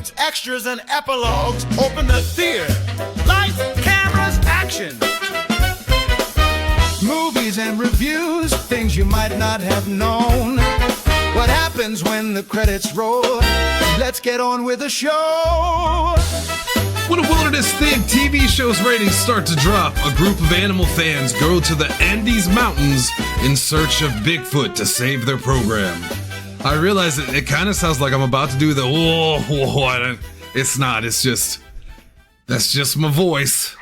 It's extras and epilogues. Open the theater. Lights, cameras, action. Movies and reviews, things you might not have known. What happens when the credits roll? Let's get on with the show. When a wilderness-themed TV show's ratings start to drop, a group of animal fans go to the Andes Mountains in search of Bigfoot to save their program. I realize it kind of sounds like I'm about to do the whoa. It's not. It's just that's just my voice.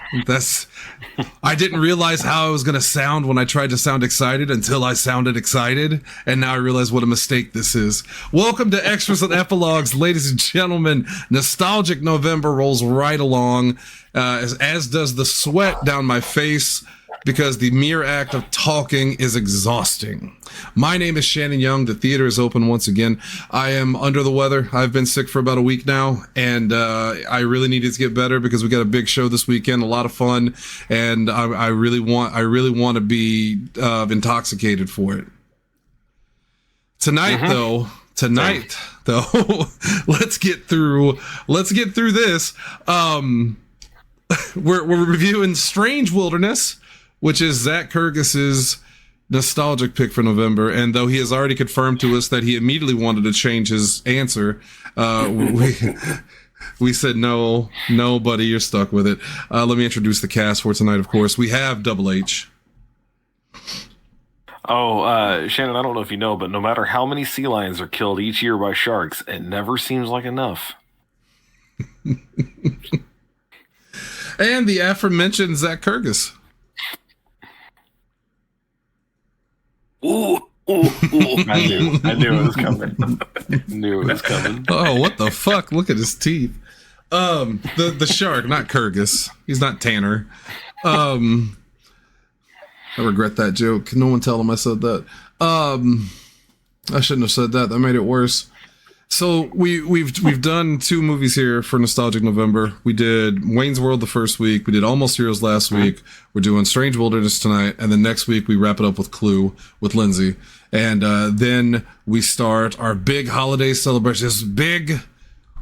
I didn't realize how I was going to sound when I tried to sound excited until I sounded excited, and now I realize what a mistake this is. Welcome to Extras and Epilogues, ladies and gentlemen. Nostalgic November rolls right along, as does the sweat down my face, because the mere act of talking is exhausting. My name is Shannon Young. The theater is open once again. I am under the weather. I've been sick for about a week now, and I really needed to get better because we got a big show this weekend, a lot of fun, and I really want to be intoxicated for it. Tonight, though, let's get through this. We're reviewing Strange Wilderness, which is Zach Kurgis's nostalgic pick for November. And though he has already confirmed to us that he immediately wanted to change his answer, we said, no, buddy, you're stuck with it. Let me introduce the cast for tonight, of course. We have Double H. Shannon, I don't know if you know, but no matter how many sea lions are killed each year by sharks, it never seems like enough. And the aforementioned Zach Kurgis. Ooh. I knew it was coming. Oh, what the fuck? Look at his teeth. The shark, not Kurgis. He's not Tanner. I regret that joke. No one tell him I said that. I shouldn't have said that. That made it worse. So we've done two movies here for Nostalgic November. We did Wayne's World the first week. We did Almost Heroes last week. We're doing Strange Wilderness tonight, and then next week we wrap it up with Clue with Lindsay, and then we start our big holiday celebration. It's big.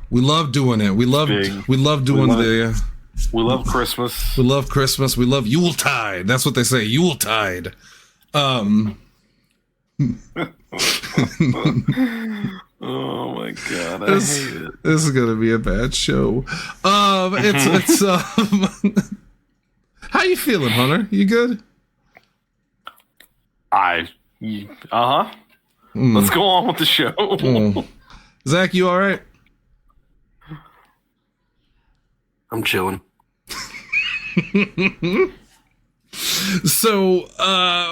We love doing it. We love doing We love Christmas. We love Christmas. We love Yuletide. That's what they say. Yuletide. Oh my god, I hate it. This is gonna be a bad show. It's how you feeling, Hunter? You good? Let's go on with the show. Zach, you all right? I'm chilling. So,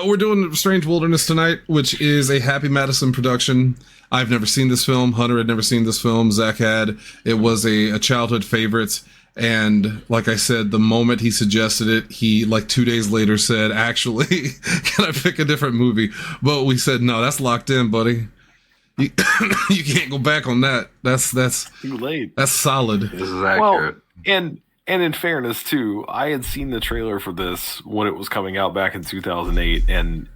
we're doing Strange Wilderness tonight, which is a Happy Madison production. I've never seen this film. Hunter had never seen this film. Zach had. It was a childhood favorite. And like I said, the moment he suggested it, he, like 2 days later, said, actually, can I pick a different movie? But we said, no, that's locked in, buddy. You can't go back on that. That's too late. That's solid. This is accurate. Well, and in fairness, too, I had seen the trailer for this when it was coming out back in 2008, and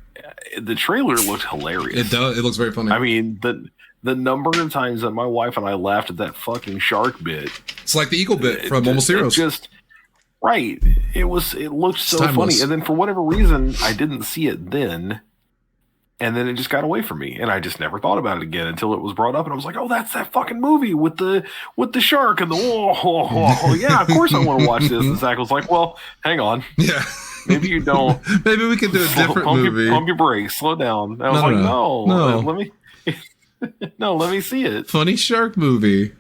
the trailer looked hilarious. It does. It looks very funny. I mean, the number of times that my wife and I laughed at that fucking shark bit. It's like the eagle bit from Almost Heroes. Right. It looked so funny. And then for whatever reason, I didn't see it then. And then it just got away from me, and I just never thought about it again until it was brought up, and I was like, "Oh, that's that fucking movie with the shark and the yeah, of course I want to watch this." And Zach was like, "Well, hang on, yeah, maybe you don't. Maybe we can do a different movie. Pump your brakes, slow down." And I was no, let me see it. Funny shark movie.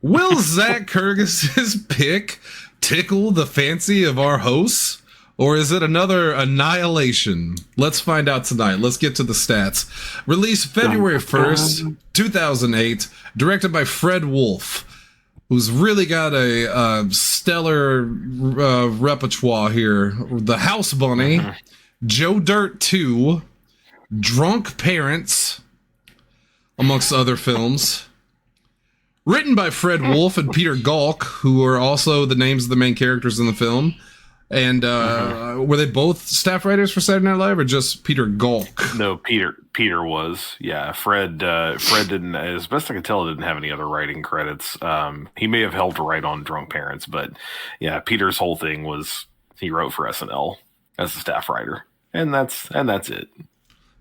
Will Zach Kurgis's pick tickle the fancy of our hosts? Or is it another Annihilation? Let's find out tonight. Let's get to the stats. Released February 1st, 2008. Directed by Fred Wolf, who's really got a stellar repertoire here. The House Bunny, Joe Dirt 2, Drunk Parents, amongst other films. Written by Fred Wolf and Peter Galk, who are also the names of the main characters in the film. And were they both staff writers for Saturday Night Live, or just Peter Galk? No, Peter was. Yeah, Fred didn't, as best I could tell, didn't have any other writing credits. He may have helped write on Drunk Parents, but yeah, Peter's whole thing was he wrote for SNL as a staff writer, and that's it.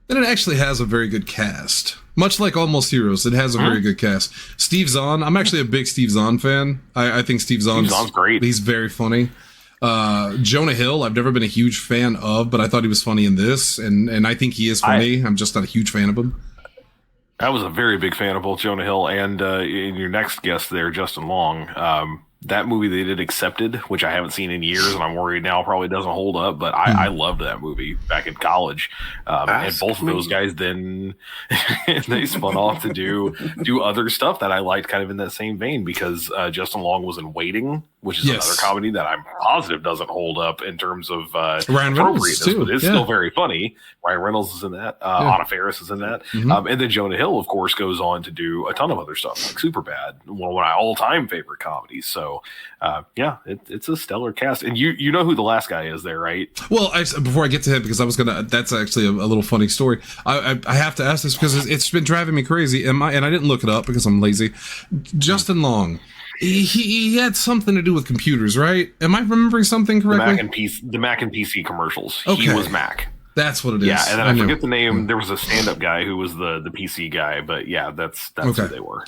And it actually has a very good cast. Much like Almost Heroes, it has a very good cast. Steve Zahn, I'm actually a big Steve Zahn fan. I think Steve Zahn's great. He's very funny. Jonah Hill, I've never been a huge fan of, but I thought he was funny in this, and I think he is funny. I'm just not a huge fan of him. I was a very big fan of both Jonah Hill and in your next guest there, Justin Long. That movie they did, Accepted, which I haven't seen in years, and I'm worried now probably doesn't hold up, but I loved that movie back in college. And both of those guys then they spun off to do other stuff that I liked kind of in that same vein, because Justin Long was in Waiting, which is another comedy that I'm positive doesn't hold up in terms of Ryan Reynolds too. But it's still very funny. Ryan Reynolds is in that. Anna Faris is in that. And then Jonah Hill, of course, goes on to do a ton of other stuff, like Superbad, one of my all-time favorite comedies. So, it's a stellar cast. And you know who the last guy is there, right? Well, before I get to him, because I was gonna, that's actually a little funny story. I have to ask this because it's been driving me crazy. And I didn't look it up because I'm lazy. Justin Long, he had something to do with computers, right? Am I remembering something correctly? The Mac and PC commercials. Okay. He was Mac. That's what it is. Yeah, and then I forget the name. There was a stand-up guy who was the PC guy, but yeah, that's who they were.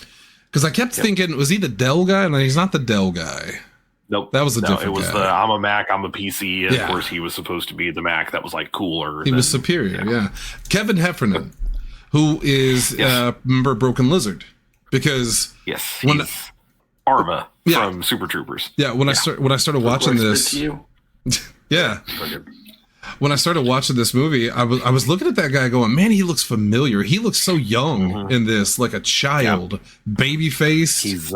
Because I kept thinking, was he the Dell guy? No, he's not the Dell guy. Nope. That was a different guy. It was the I'm a Mac, I'm a PC, and of course he was supposed to be the Mac that was like cooler. He was superior, yeah. Kevin Heffernan, who is, remember Broken Lizard? Because... Yes, he's Arma from Super Troopers. Yeah, when I started watching this... yeah. When I started watching this movie, I was looking at that guy going, man, he looks familiar. He looks so young in this, like a child, baby face. He's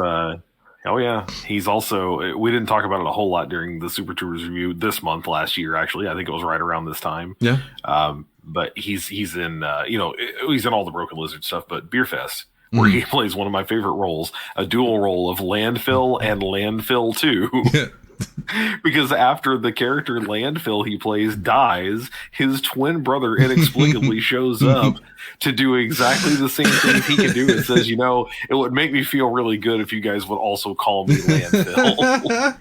he's also, we didn't talk about it a whole lot during the Super Troopers review this month, last year, actually. I think it was right around this time. Yeah. But he's in, he's in all the Broken Lizard stuff, but Beer Fest, where he plays one of my favorite roles, a dual role of Landfill and Landfill 2. Yeah. Because after the character Landfill he plays dies, his twin brother inexplicably shows up to do exactly the same thing he can do, and says, it would make me feel really good if you guys would also call me Landfill.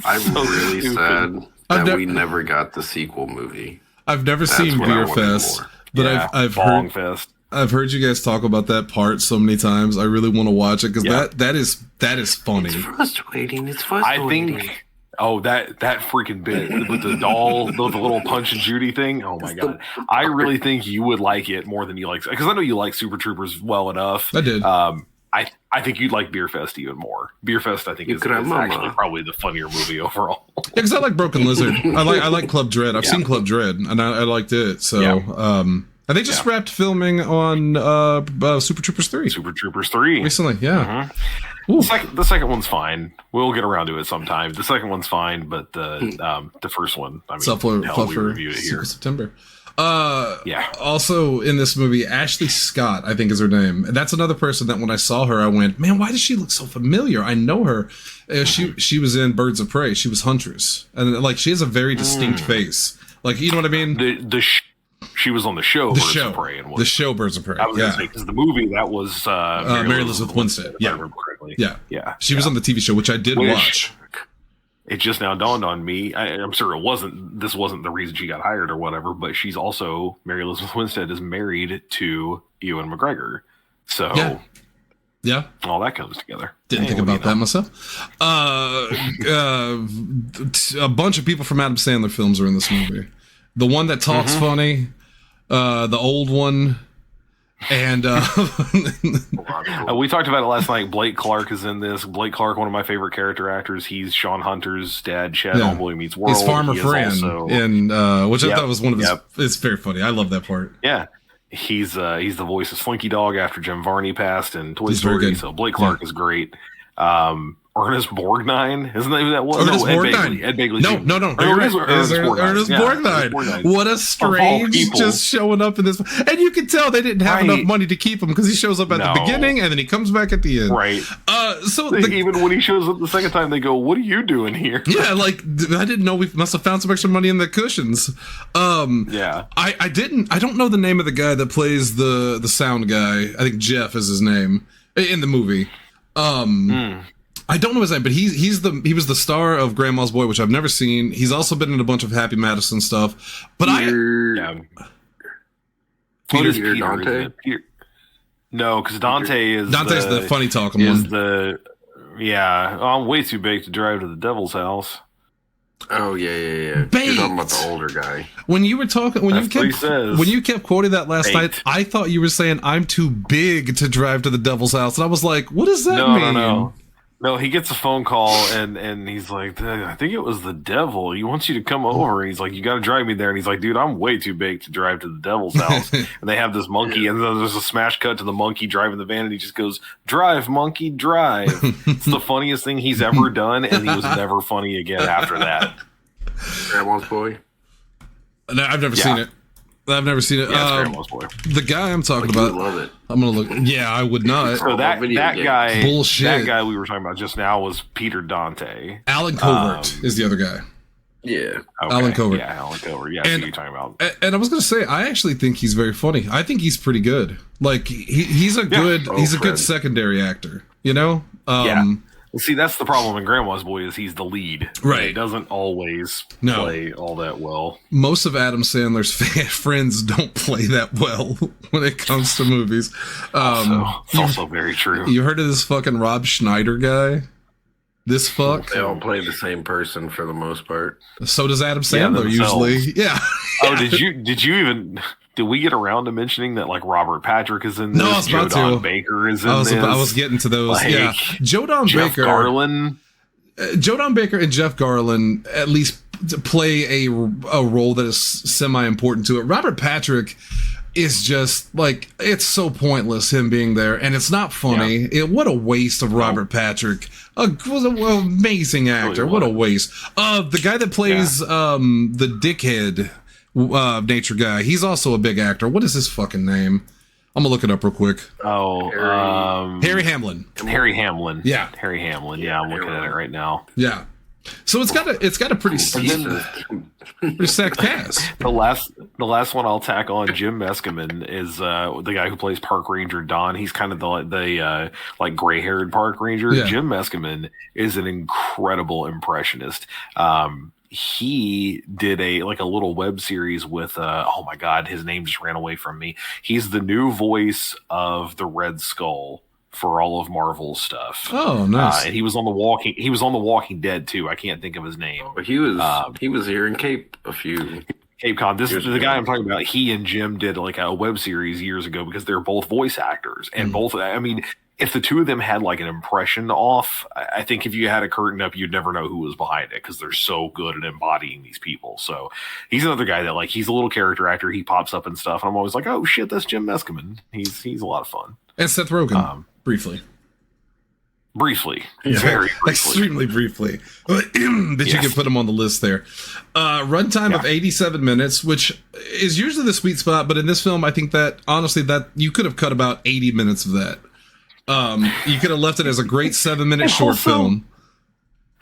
I'm really sad that we never got the sequel movie. I've never seen Beer Fest, but I've heard Fest. I've heard you guys talk about that part so many times. I really want to watch it because that is funny. It's frustrating. I think that freaking bit with the doll, the little Punch and Judy thing. Oh my god! I really think you would like it more than you like, because I know you like Super Troopers well enough. I did. I think you'd like Beer Fest even more. Beer Fest, I think, is actually probably the funnier movie overall. Yeah, because I like Broken Lizard. I like Club Dread. I've seen Club Dread, and I liked it. So. And they just wrapped filming on Super Troopers 3. Super Troopers 3. Recently, yeah. The second one's fine. We'll get around to it sometime. The second one's fine, but the first one, we reviewed it here. September. Also in this movie, Ashley Scott, I think is her name. And that's another person that when I saw her, I went, man, why does she look so familiar? I know her. She was in Birds of Prey. She was Huntress. And she has a very distinct face. Like, you know what I mean? She was on the show Birds of Prey. The show Birds of Prey. I was going to say, because the movie, that was Mary Elizabeth Winstead. If I remember correctly. Yeah. She was on the TV show, which I did watch. It just now dawned on me. I'm sure this wasn't the reason she got hired or whatever, but she's also, Mary Elizabeth Winstead is married to Ewan McGregor. So, yeah, all that comes together. Didn't think about that myself. A bunch of people from Adam Sandler films are in this movie. The one that talks funny, the old one, and we talked about it last night. Blake Clark is in this. Blake Clark, one of my favorite character actors. He's Sean Hunter's dad, Chad on Boy Meets World. He's Farmer Fran, which I thought was one of his. It's very funny. I love that part. Yeah, he's the voice of Slinky Dog after Jim Varney passed in Toy Story. So Blake Clark is great. Ernest Borgnine? Isn't that who that was? Ernest Borgnine. Ed Begley. No. Ernest Borgnine. What a strange just showing up in this. And you can tell they didn't have enough money to keep him because he shows up at the beginning and then he comes back at the end. Right. Even when he shows up the second time, they go, "What are you doing here?" Yeah, like I didn't know we must have found some extra money in the cushions. Yeah. I don't know the name of the guy that plays the sound guy. I think Jeff is his name in the movie. I don't know his name, but he was the star of Grandma's Boy, which I've never seen. He's also been in a bunch of Happy Madison stuff. But Peter Dante? No, because Dante's the funny talking one. I'm way too big to drive to the devil's house. Oh yeah. Baked. You're talking about the older guy. When you were talking, when you kept quoting that last night, I thought you were saying I'm too big to drive to the devil's house, and I was like, what does that mean? No, he gets a phone call and he's like, I think it was the devil. He wants you to come over. He's like, you got to drive me there. And he's like, dude, I'm way too big to drive to the devil's house. And they have this monkey, and then there's a smash cut to the monkey driving the van, and he just goes, "Drive, monkey, drive." It's the funniest thing he's ever done, and he was never funny again after that. Grandma's Boy? No, I've never seen it. I've never seen it. Yeah, Grandma's Boy. The guy I'm talking about. Love it. I'm gonna look. Yeah, I would not. So that guy, bullshit. That guy we were talking about just now was Peter Dante. Alan Covert is the other guy. Yeah, okay. Alan Covert. Yeah, Alan Covert. Yeah, that's what you're talking about. And I was gonna say, I actually think he's very funny. I think he's pretty good. Like he's a good good secondary actor. You know. See, that's the problem in Grandma's Boy is he's the lead. Right. He doesn't always play all that well. Most of Adam Sandler's friends don't play that well when it comes to movies. It's also very true. You heard of this fucking Rob Schneider guy? This fuck? They all play the same person for the most part. So does Adam Sandler usually. Yeah. Oh, did we get around to mentioning that like Robert Patrick is in this? No, I was about Joe Don Baker is in this. I was getting to those. Like, yeah. Joe Don Baker and Jeff Garland at least play a role that is semi-important to it. Robert Patrick is just like, it's so pointless him being there, and it's not funny. What a waste of Robert Patrick. Was an amazing actor. What a waste. The guy that plays the dickhead nature guy, he's also a big actor. What is his fucking name? I'm gonna look it up real quick. Harry Hamlin. Harry Hamlin. Yeah. Harry Hamlin. Yeah, I'm looking at it right now. Yeah. So it's got a pretty stacked cast. The last one I'll tack on, Jim Meskimen, is the guy who plays Park Ranger Don. He's kind of the like gray-haired park ranger. Yeah. Jim Meskimen is an incredible impressionist. He did a little web series with oh my god, his name just ran away from me. He's the new voice of the Red Skull for all of Marvel's stuff. Oh, nice. And he was on the Walking Dead too. I can't think of his name. But he was here in Cape Con. This is the guy I'm talking about. He and Jim did like a web series years ago because they're both voice actors, and both. I mean, if the two of them had like an impression off, I think if you had a curtain up, you'd never know who was behind it because they're so good at embodying these people. So he's another guy that like he's a little character actor. He pops up and stuff, and I'm always like, oh shit, that's Jim Meskimen. He's a lot of fun. And Seth Rogen, briefly, very briefly, extremely briefly. But you can put him on the list there. Runtime of 87 minutes, which is usually the sweet spot, but in this film, I think that honestly that you could have cut about 80 minutes of that. You could have left it as a great 7-minute short film.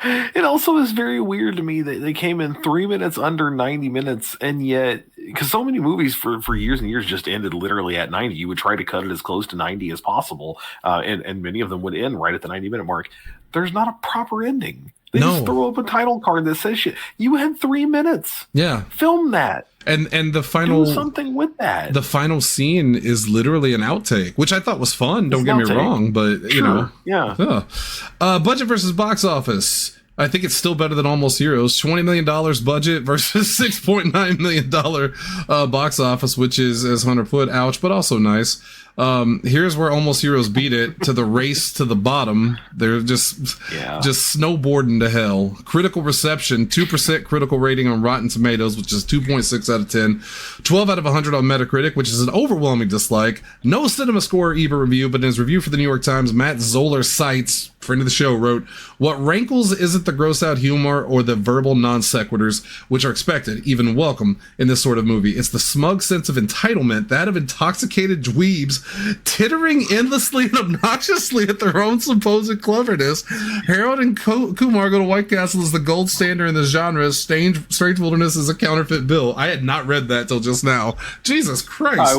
It also is very weird to me that they came in 3 minutes under 90 minutes, and yet, because so many movies for years and years just ended literally at 90, you would try to cut it as close to 90 as possible, and many of them would end right at the 90-minute mark. There's not a proper ending. They just throw up a title card that says shit. You had 3 minutes. Yeah. Film that. And the final... Do something with that. The final scene is literally an outtake, which I thought was fun. Don't get me wrong, but, you know. Yeah. Budget versus box office. I think it's still better than Almost Heroes. $20 million budget versus $6.9 million box office, which is, as Hunter put, ouch, but also nice. Here's where Almost Heroes beat it to the race to the bottom. They're just snowboarding to hell. Critical reception, 2% critical rating on Rotten Tomatoes, which is 2.6 out of 10. 12 out of 100 on Metacritic, which is an overwhelming dislike. No Cinema Score or Ebert review, but in his review for the New York Times, Matt Zoller Seitz, friend of the show, wrote, "What rankles isn't the gross out humor or the verbal non sequiturs, which are expected, even welcome, in this sort of movie. It's the smug sense of entitlement, that of intoxicated dweebs tittering endlessly and obnoxiously at their own supposed cleverness. Harold and Kumar Go to White Castle is the gold standard in the genre. Strange Wilderness is a counterfeit bill." I had not read that till just now. Jesus Christ.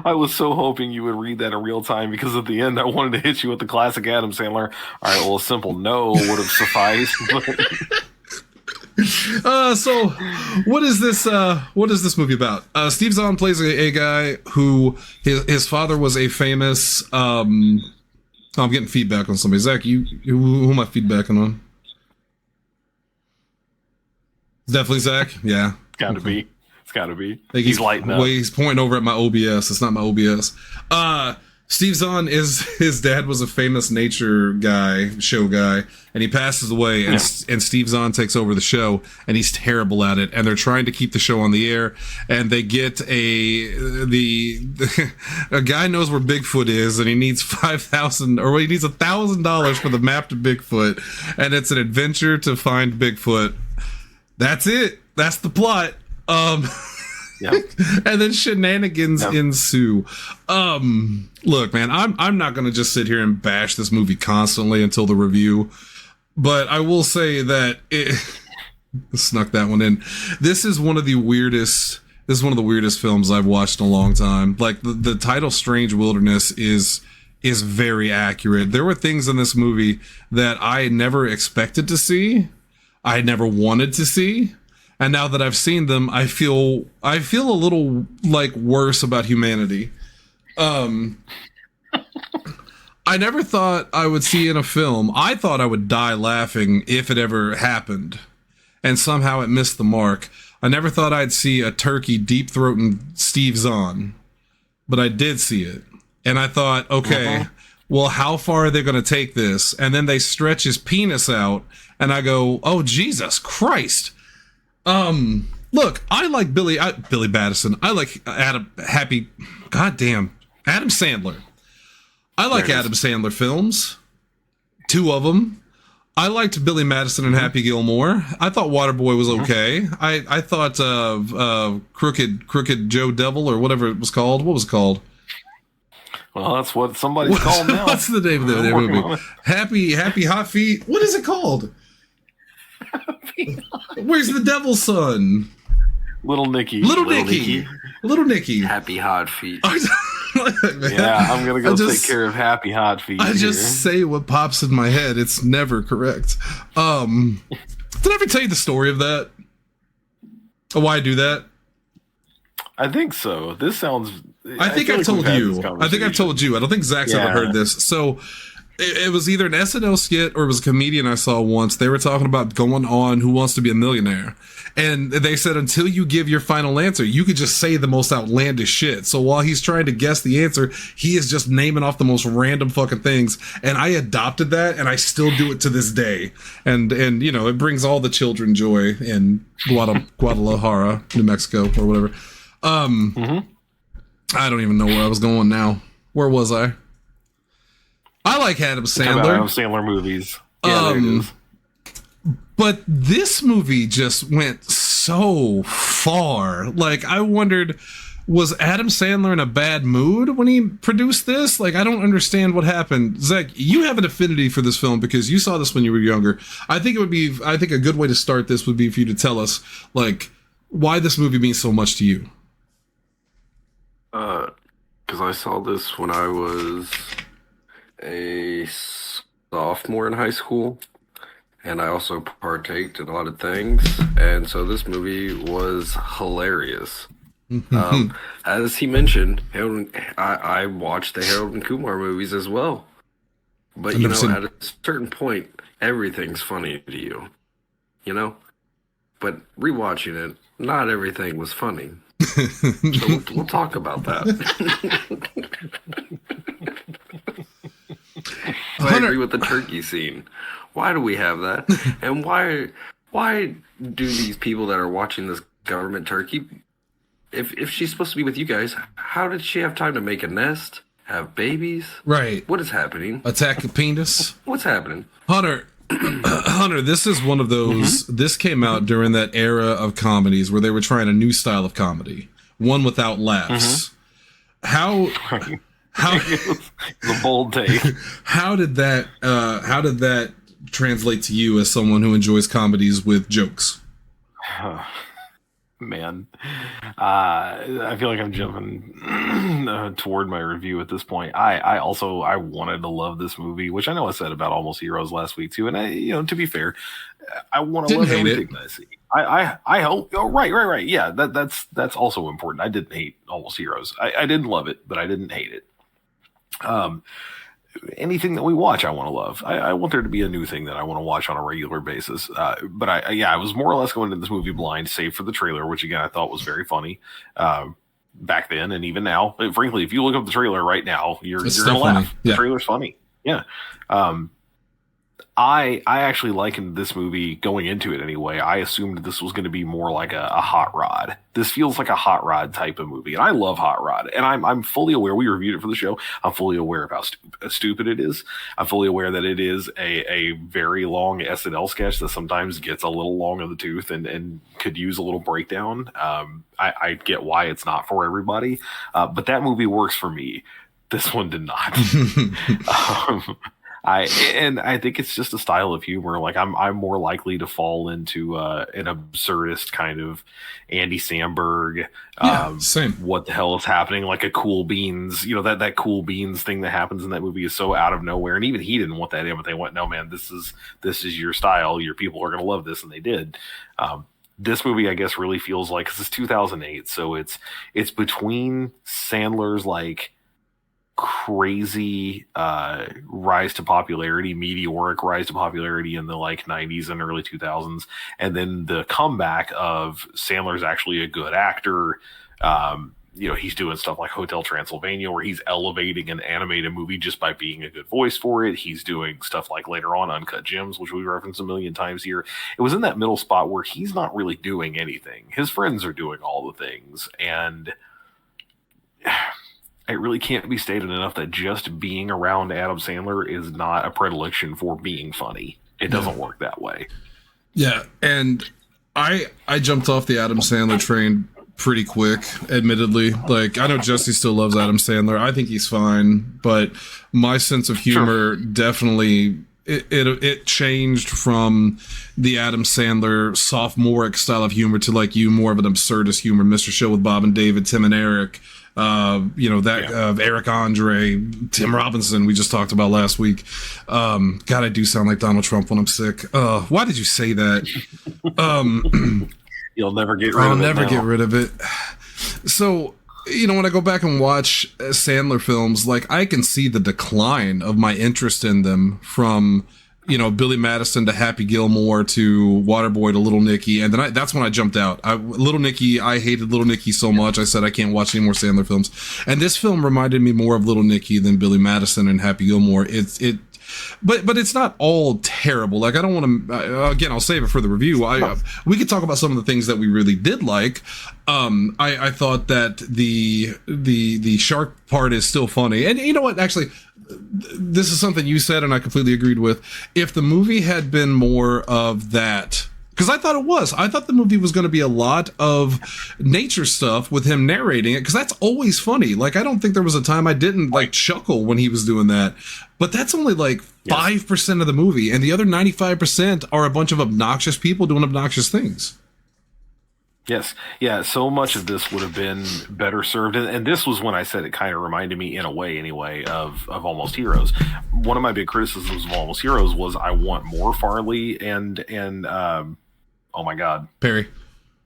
I was so hoping you would read that in real time, because at the end I wanted to hit you with the classic Adam Sandler. All right, well, a simple no would have sufficed. So what is this movie about? Steve Zahn plays a guy who his father was a famous I'm getting feedback on somebody. Zach, who am I feedbacking on? It's definitely Zach. Yeah, gotta be. It's gotta be. He's lighting up. Well, he's pointing over at my OBS. It's not my OBS. Steve Zahn his dad was a famous nature show guy, and he passes away, and Steve Zahn takes over the show, and he's terrible at it, and they're trying to keep the show on the air, and they get a guy knows where Bigfoot is, and he needs $1,000 for the map to Bigfoot, and it's an adventure to find Bigfoot. That's it. That's the plot. And then shenanigans ensue. Look, man, I'm not gonna just sit here and bash this movie constantly until the review, but I will say that it snuck that one in. This is one of the weirdest films I've watched in a long time. Like the title Strange Wilderness is very accurate. There were things in this movie that I never expected to see, I never wanted to see. And now that I've seen them, I feel a little like worse about humanity. I never thought I would see in a film. I thought I would die laughing if it ever happened, and somehow it missed the mark. I never thought I'd see a turkey deep-throating Steve Zahn, but I did see it, and I thought, okay, well, how far are they going to take this? And then they stretch his penis out, and I go, oh Jesus Christ. Look, I like Billy Madison. I like Adam Sandler. I like Adam Sandler films. 2 of them. I liked Billy Madison and Happy Gilmore. I thought Waterboy was okay. I thought Crooked Joe Devil, or whatever it was called. What was it called? Well, that's what somebody's called now. What's the name of the movie? Happy Hot Feet. What is it called? Where's the devil's son? Little Nicky. Little Nicky. Happy Hot Feet. Yeah, I'm gonna go take care of Happy Hot Feet. I just say what pops in my head. It's never correct. Did I ever tell you the story of that? Why I do that? I think so. This sounds. I think I've told you. I don't think Zach's ever heard this. So it was either an SNL skit or it was a comedian I saw once. They were talking about going on Who Wants to Be a Millionaire. And they said, until you give your final answer, you could just say the most outlandish shit. So while he's trying to guess the answer, he is just naming off the most random fucking things. And I adopted that, and I still do it to this day. And you know, it brings all the children joy in Guadalajara, New Mexico, or whatever. I don't even know where I was going now. Where was I? I like Adam Sandler. Adam Sandler movies. Yeah, there it is. But this movie just went so far. Like, I wondered, was Adam Sandler in a bad mood when he produced this? Like, I don't understand what happened. Zach, you have an affinity for this film because you saw this when you were younger. I think a good way to start this would be for you to tell us, like, why this movie means so much to you. Because I saw this when I was a sophomore in high school, and I also partaked in a lot of things, and so this movie was hilarious. As he mentioned, I watched the Harold and Kumar movies as well, but you know, at a certain point, everything's funny to you, you know? But rewatching it, not everything was funny. So we'll talk about that. I agree with the turkey scene. Why do we have that? And why do these people that are watching this government turkey, if she's supposed to be with you guys, how did she have time to make a nest, have babies? Right. What is happening? Attack a penis? What's happening? Hunter, this is one of those, this came out during that era of comedies where they were trying a new style of comedy, one without laughs. How the bold take. How did that translate to you as someone who enjoys comedies with jokes? Man, I feel like I'm jumping toward my review at this point. I wanted to love this movie, which I know I said about Almost Heroes last week too. And to be fair, I want to love everything that I see. I hope. Oh, right. Yeah, that's also important. I didn't hate Almost Heroes. I didn't love it, but I didn't hate it. Anything that we watch, I want to love. I want there to be a new thing that I want to watch on a regular basis. But I was more or less going into this movie blind, save for the trailer, which again I thought was very funny back then and even now. Frankly, if you look up the trailer right now, you're gonna laugh. Yeah. The trailer's funny. Yeah. I actually likened this movie going into it anyway. I assumed this was going to be more like a Hot Rod. This feels like a Hot Rod type of movie, and I love Hot Rod. And I'm fully aware. We reviewed it for the show. I'm fully aware of how stupid it is. I'm fully aware that it is a very long SNL sketch that sometimes gets a little long in the tooth and could use a little breakdown. I get why it's not for everybody, but that movie works for me. This one did not. I think it's just a style of humor. Like I'm more likely to fall into an absurdist kind of Andy Samberg. Same. What the hell is happening? Like a Cool Beans. That Cool Beans thing that happens in that movie is so out of nowhere. And even he didn't want that in, but they went, no man, this is your style. Your people are going to love this, and they did. This movie, I guess, really feels like, 'cause it's 2008, so it's between Sandler's like crazy rise to popularity, meteoric rise to popularity in the like 90s and early 2000s, and then the comeback of Sandler's actually a good actor. He's doing stuff like Hotel Transylvania, where he's elevating an animated movie just by being a good voice for it. He's doing stuff like later on Uncut Gems, which we referenced a million times here. It was in that middle spot where he's not really doing anything. His friends are doing all the things, and it really can't be stated enough that just being around Adam Sandler is not a predilection for being funny. It doesn't work that way. Yeah, and I jumped off the Adam Sandler train pretty quick, admittedly. Like, I know Jesse still loves Adam Sandler. I think he's fine, but my sense of humor definitely it changed from the Adam Sandler sophomoric style of humor to like more of an absurdist humor. Mr. Show with Bob and David, Tim and Eric. Eric Andre, Tim Robinson, we just talked about last week. God, I do sound like Donald Trump when I'm sick. Why did you say that? You'll never get rid of it. I'll never get rid of it. So, when I go back and watch Sandler films, like, I can see the decline of my interest in them from Billy Madison to Happy Gilmore to Waterboy to Little Nicky, and then that's when I jumped out. I hated Little Nicky so much, I said I can't watch any more Sandler films. And this film reminded me more of Little Nicky than Billy Madison and Happy Gilmore. But it's not all terrible. Like, I don't want to. Again, I'll save it for the review. We could talk about some of the things that we really did like. I thought that the shark part is still funny, and you know what? Actually, this is something you said, and I completely agreed with. If the movie had been more of that, because I thought it was. I thought the movie was going to be a lot of nature stuff with him narrating it, because that's always funny. Like, I don't think there was a time I didn't like chuckle when he was doing that. But that's only like 5% of the movie, and the other 95% are a bunch of obnoxious people doing obnoxious things. Yes. Yeah, so much of this would have been better served. And this was when I said it kind of reminded me, in a way anyway, of Almost Heroes. One of my big criticisms of Almost Heroes was I want more Farley and oh my God. Perry.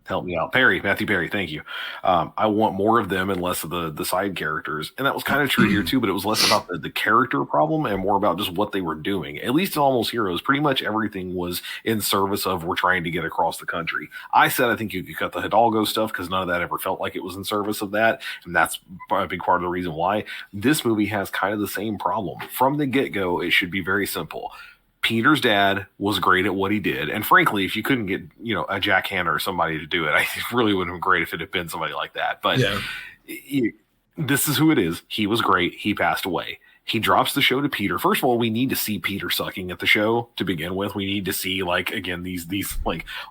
Help me out. Matthew Perry, thank you. I want more of them and less of the side characters. And that was kind of true here too, but it was less about the character problem and more about just what they were doing. At least in Almost Heroes, pretty much everything was in service of we're trying to get across the country. I said I think you could cut the Hidalgo stuff because none of that ever felt like it was in service of that. And that's a big part of the reason why. This movie has kind of the same problem. From the get-go, it should be very simple. Peter's dad was great at what he did. And frankly, if you couldn't get, a Jack Hanna or somebody to do it, I really would have been great if it had been somebody like that. But this is who it is. He was great. He passed away. He drops the show to Peter. First of all, we need to see Peter sucking at the show to begin with. We need to see, these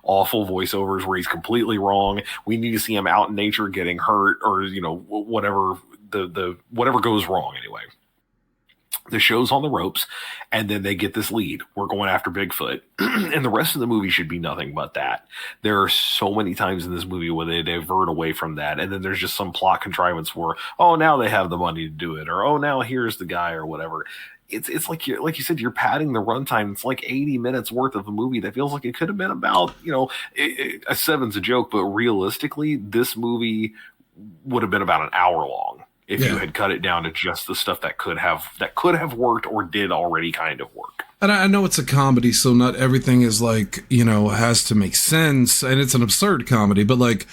awful voiceovers where he's completely wrong. We need to see him out in nature getting hurt or, whatever whatever goes wrong anyway. The show's on the ropes, and then they get this lead. We're going after Bigfoot. And the rest of the movie should be nothing but that. There are so many times in this movie where they divert away from that, and then there's just some plot contrivance where, oh, now they have the money to do it, or oh, now here's the guy, or whatever. It's like you said, you're padding the runtime. It's like 80 minutes worth of a movie that feels like it could have been about, a seven's a joke, but realistically, this movie would have been about an hour long. If you had cut it down to just the stuff that could have worked or did already kind of work. And I know it's a comedy, so not everything is has to make sense, and it's an absurd comedy, but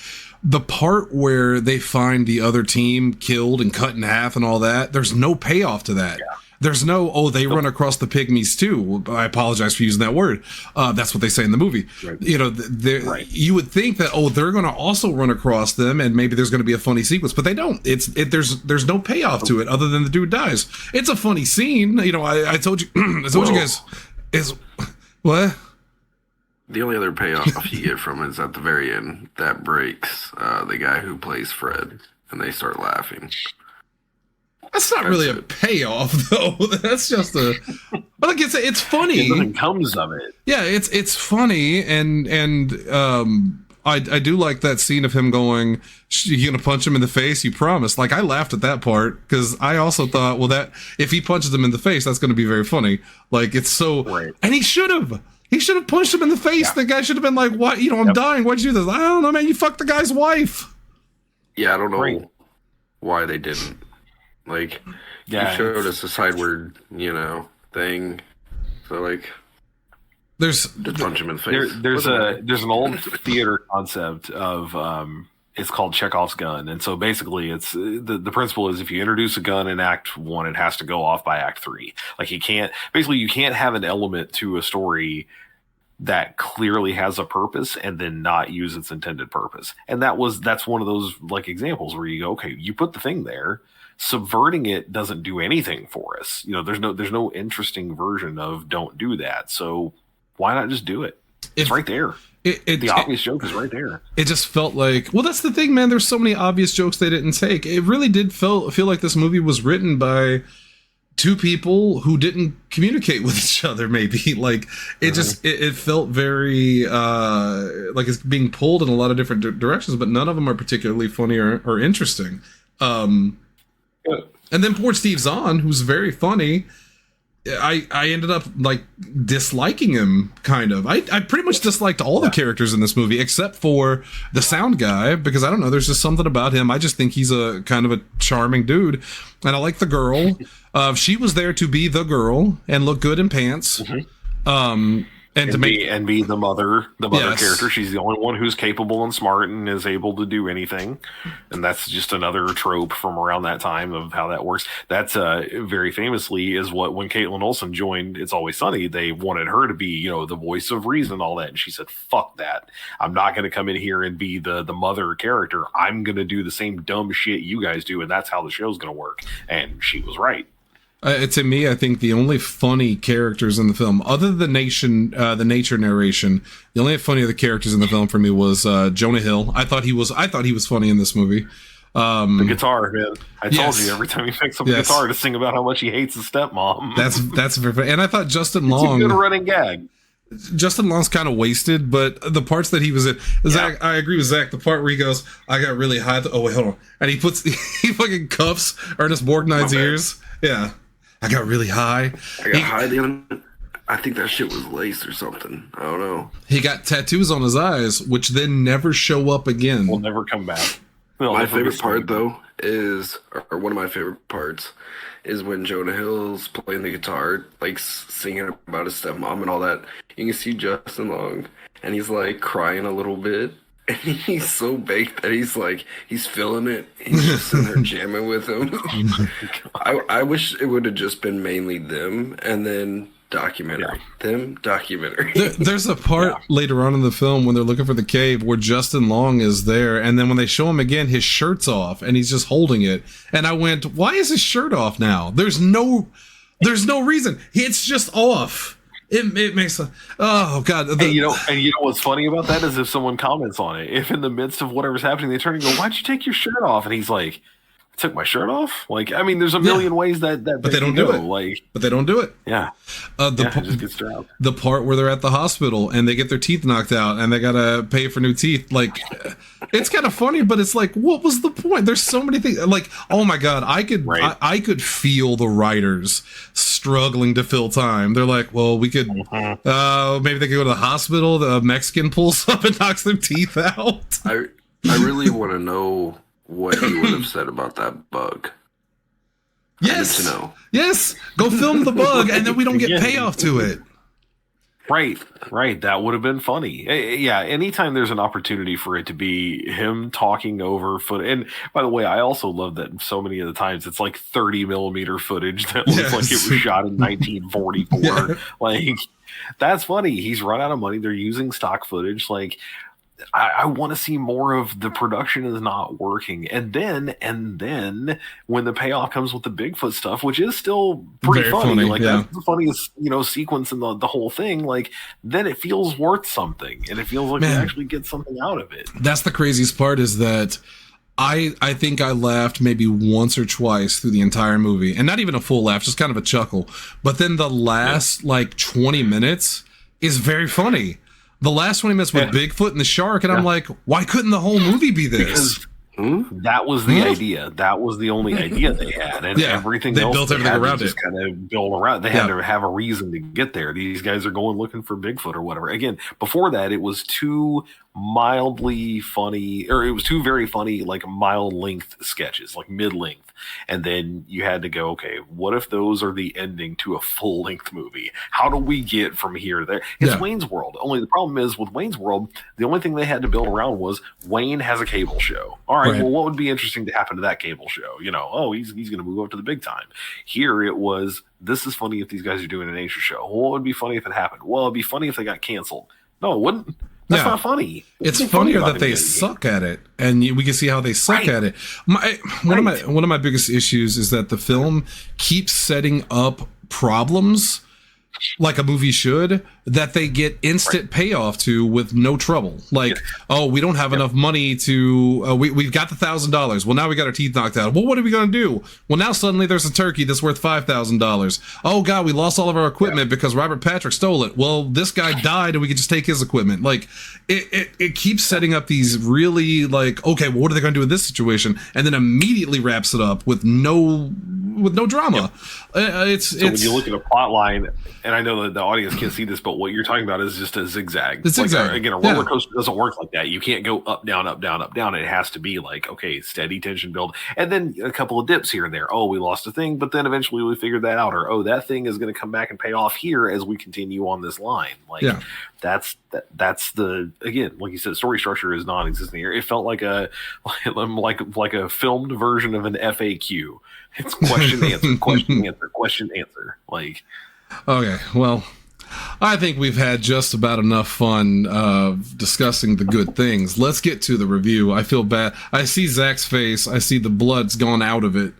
the part where they find the other team killed and cut in half and all that, there's no payoff to that. Yeah. There's no, they run across the pygmies too. I apologize for using that word. That's what they say in the movie. Right. You would think that, they're going to also run across them and maybe there's going to be a funny sequence, but they don't. There's no payoff to it other than the dude dies. It's a funny scene. I told you, you guys is what? The only other payoff you get from it is at the very end. That breaks the guy who plays Fred and they start laughing. That's not really a payoff, though. That's just but it's funny. Nothing comes of it. Yeah, it's funny, and I do like that scene of him going, "You gonna punch him in the face? You promised." I laughed at that part because I also thought, well, that if he punches him in the face, that's going to be very funny. It's so, right. And he should have punched him in the face. Yeah. The guy should have been like, "What? I'm dying. Why'd you do this?" I don't know, man. You fucked the guy's wife. Yeah, I don't know why they didn't. You showed us a sideward, thing. So there's just punch him in the face. There's an old theater concept of it's called Chekhov's gun, and so basically it's the principle is if you introduce a gun in Act 1, it has to go off by Act 3. You can't have an element to a story that clearly has a purpose and then not use its intended purpose. And that's one of those examples where you go, okay, you put the thing there. Subverting it doesn't do anything for us. There's no interesting version of don't do that. So why not just do it? It's right there. The obvious joke is right there. It just felt that's the thing, man. There's so many obvious jokes they didn't take. It really did feel like this movie was written by two people who didn't communicate with each other. Maybe it felt very like it's being pulled in a lot of different directions, but none of them are particularly funny or interesting. And then poor Steve Zahn, who's very funny, I ended up disliking him kind of. I pretty much disliked all the characters in this movie except for the sound guy because I don't know, there's just something about him. I just think he's a kind of a charming dude. And I like the girl. She was there to be the girl and look good in pants. Mm-hmm. And be the mother character. She's the only one who's capable and smart and is able to do anything. And that's just another trope from around that time of how that works. That's very famously is when Caitlin Olsen joined It's Always Sunny, they wanted her to be, the voice of reason and all that. And she said, fuck that. I'm not going to come in here and be the mother character. I'm going to do the same dumb shit you guys do. And that's how the show's going to work. And she was right. To me, I think the only funny characters in the film, other than the nature narration, the only funny of the characters in the film for me was Jonah Hill. I thought he was funny in this movie. The guitar, man. I told you every time he picks up a guitar to sing about how much he hates his stepmom. That's very funny. And I thought Justin Long. It's a good running gag. Justin Long's kind of wasted, but the parts that he was in, Zach, I agree with Zach. The part where he goes, "I got really high." Oh wait, hold on, and he fucking cuffs Ernest Borgnine's ears. Yeah. I got really high. I I think that shit was lace or something. I don't know. He got tattoos on his eyes, which then never show up again. Will never come back. My favorite part, though, is, or one of my favorite parts, is when Jonah Hill's playing the guitar, like singing about his stepmom and all that. You can see Justin Long, and he's like crying a little bit. And he's so baked that he's feeling it. He's just sitting there jamming with him. I wish it would have just been mainly them, and then documentary. There's a part later on in the film when they're looking for the cave where Justin Long is there, and then when they show him again, his shirt's off and he's just holding it. And I went, why is his shirt off now? There's no reason. It's just off. It makes oh god. And you know what's funny about that is if someone comments on it, if in the midst of whatever's happening they turn and go, "Why'd you take your shirt off?" And he's like, I took my shirt off. Like, I mean, there's a million ways that but they don't do it. Like, but they don't do it. Yeah. It just gets dropped. The part where they're at the hospital and they get their teeth knocked out and they gotta pay for new teeth. Like, it's kind of funny, but it's like, what was the point? There's so many things. Like, oh my god, I could feel the writers struggling to fill time. They're like, well, we could maybe they could go to the hospital. The Mexican pulls up and knocks their teeth out. I really want to know what he would have said about that bug. Yes. I need to know. Yes. Go film the bug, and then we don't get payoff to it. Right. That would have been funny. Yeah. Anytime there's an opportunity for it to be him talking over footage. And by the way, I also love that so many of the times it's like 30 millimeter footage that looks like it was shot in 1944. Yeah. Like, that's funny. He's run out of money. They're using stock footage. Like, I want to see more of the production is not working. And then when the payoff comes with the Bigfoot stuff, which is still pretty funny. Like, that's the funniest, sequence in the whole thing. Like, then it feels worth something and it feels like you actually get something out of it. That's the craziest part is that I think I laughed maybe once or twice through the entire movie, and not even a full laugh, just kind of a chuckle. But then the last 20 minutes is very funny. The last 20 minutes with Bigfoot and the shark, and I'm like, why couldn't the whole movie be this? Because that was the idea. That was the only idea they had, and everything else built everything around it. Just kind of build around. They had to have a reason to get there. These guys are going looking for Bigfoot or whatever. Again, before that, it was two mildly funny, or it was two very funny, like mild length sketches, like mid length. And then you had to go, okay, what if those are the ending to a full length movie? How do we get from here to there? It's Wayne's World. Only the problem is with Wayne's World, the only thing they had to build around was Wayne has a cable show. All right, well, what would be interesting to happen to that cable show? He's going to move up to the big time. Here it was, this is funny if these guys are doing a nature show. Well, what would be funny if it happened? Well, it'd be funny if they got canceled. No, it wouldn't. That's not funny. It's funnier that they suck at it, and we can see how they suck at it. One of my biggest issues is that the film keeps setting up problems like a movie should, that they get instant payoff to with no trouble. Like, we don't have enough money to, we've got the $1,000. Well, now we got our teeth knocked out. Well, what are we going to do? Well, now suddenly there's a turkey that's worth $5,000. Oh God, we lost all of our equipment because Robert Patrick stole it. Well, this guy died and we could just take his equipment. Like, it keeps setting up these really okay, well, what are they going to do in this situation? And then immediately wraps it up with no drama. It's when you look at a plot line, and I know that the audience can't see this, but what you're talking about is just a zigzag. It's zigzag. Again, a roller coaster doesn't work like that. You can't go up, down, up, down, up, down. It has to be like, okay, steady tension build. And then a couple of dips here and there. Oh, we lost a thing, but then eventually we figured that out. Or, oh, that thing is going to come back and pay off here as we continue on this line. That's the, again, like you said, story structure is non-existent here. It felt like a filmed version of an FAQ. It's question, answer, question, answer, question, answer. Okay, well, I think we've had just about enough fun discussing the good things. Let's get to the review. I feel bad. I see Zach's face. I see the blood's gone out of it.